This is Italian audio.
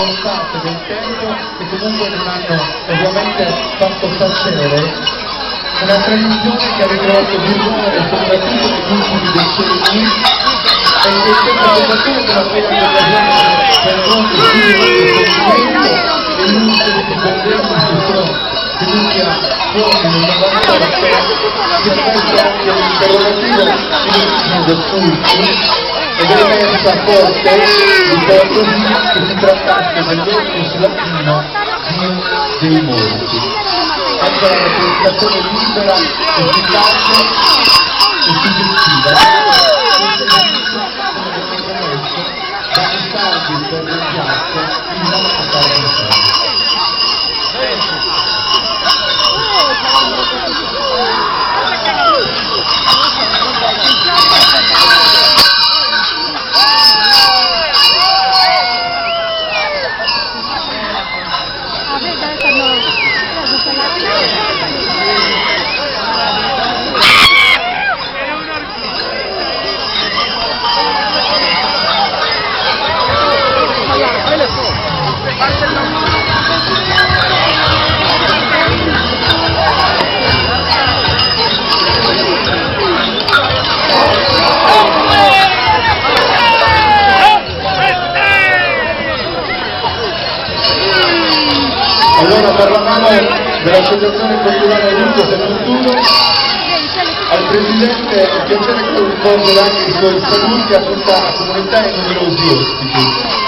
forzate del tempo che comunque non hanno ovviamente fatto tacere una tradizione che ha ritrovato vigore soprattutto negli ultimi decenni e che soprattutto per la prima occasione per noi di sentimento e l'uso di convegni che sono venuti a fuori nel 99 si è messo anche l'interrogativo sull'origine del culto ed è emersa forte l'ipotesi che si trattasse dell'opus latino Dio dei morti. Anche la rappresentazione libera, efficace e suggestiva da risparmi per le piazze in nostro paese. Allora parlavamo dell'Associazione Culturale Luce Sepoltura, al Presidente è piacere che rivolgere anche i suoi saluti a tutta la comunità e numerosi ospiti.